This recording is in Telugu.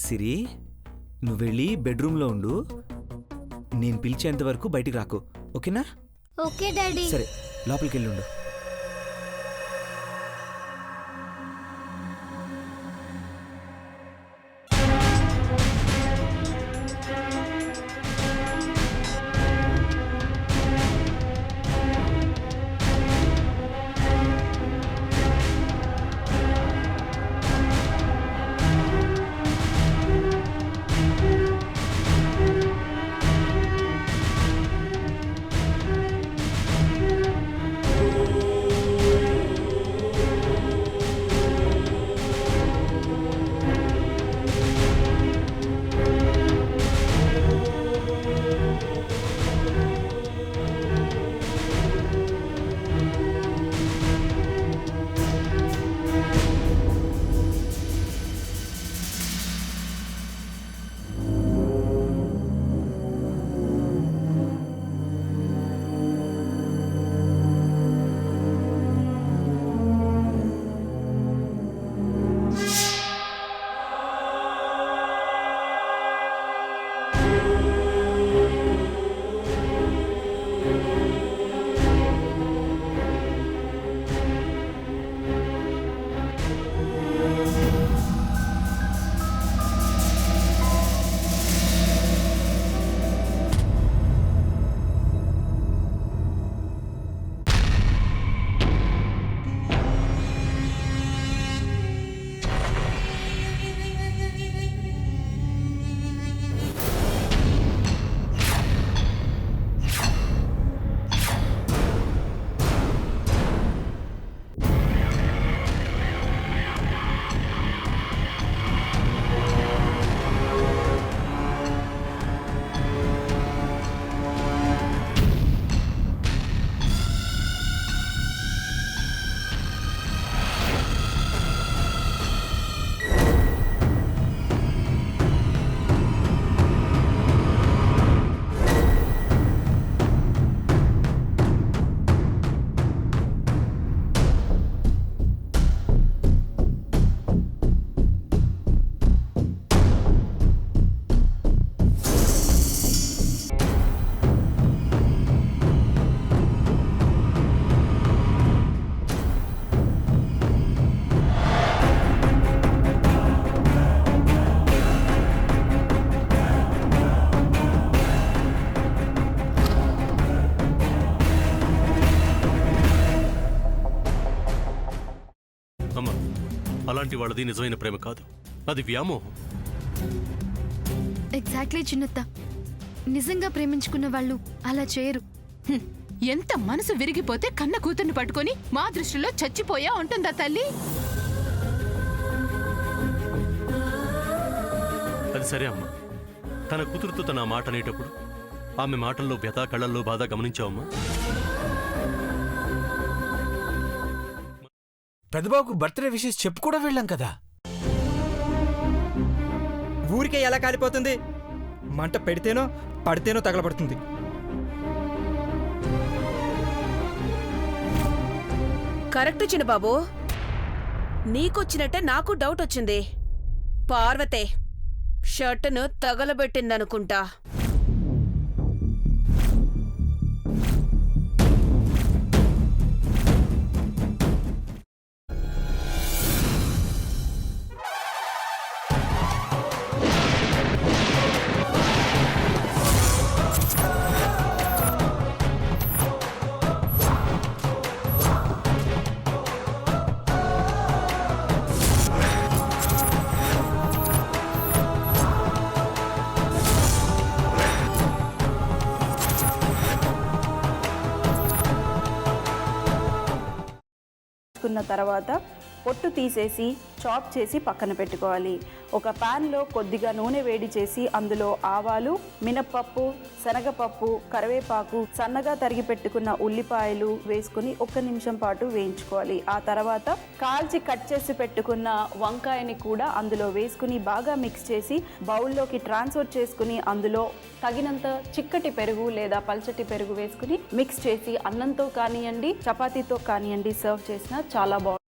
సిరి, నువ్వు వెళ్ళి బెడ్రూమ్లో ఉండు. నేను పిలిచేంత వరకు బయటికి రాకు, ఓకేనా? Okay daddy. సరే, లోపలికి వెళ్ళి ఉండు. అలాంటి వాళ్ళది నిజమైన ప్రేమ కాదు, అది వ్యామోహం. ఎగ్జాక్ట్లీ చిన్నత్త, నిజంగా ప్రేమించుకున్న వాళ్ళు అలా చేయరు. ఎంత మనసు విరిగిపోతే కన్న కూతుర్ని పట్టుకొని మా దృష్టిలో చచ్చిపోయా ఉంటుందా తల్లి? అది సరే అమ్మా, తన కూతురుతో తన మాట అనేటప్పుడు ఆమె మాటల్లో వ్యథ, కళ్ళల్లో బాధ గమనించావమ్మా? పెద్దబాబుకు బర్త్డే విషెస్ చెప్పు కూడా వెళ్ళాం కదా. ఊరికే ఎలా కాలిపోతుంది? మంట పెడితేనో పడితేనో తగలబడుతుంది. కరెక్ట్ చిన్నబాబు, నీకొచ్చినట్టే నాకు డౌట్ వచ్చింది. పార్వతే షర్టును తగలబెట్టిందనుకుంటా. తర్వాత పొట్టు తీసేసి చాప్ చేసి పక్కన పెట్టుకోవాలి. ఒక ప్యాన్లో కొద్దిగా నూనె వేడి చేసి అందులో ఆవాలు, మినప్పప్పు, శనగపప్పు, కరివేపాకు, సన్నగా తరిగి పెట్టుకున్న ఉల్లిపాయలు వేసుకుని 1 నిమిషం పాటు వేయించుకోవాలి. ఆ తర్వాత కాల్చి కట్ చేసి పెట్టుకున్న వంకాయని కూడా అందులో వేసుకుని బాగా మిక్స్ చేసి బౌల్లోకి ట్రాన్స్ఫర్ చేసుకుని అందులో తగినంత చిక్కటి పెరుగు లేదా పల్చటి పెరుగు వేసుకుని మిక్స్ చేసి అన్నంతో కానివ్వండి, చపాతీతో కానివ్వండి సర్వ్ చేసినా చాలా బాగుంటుంది.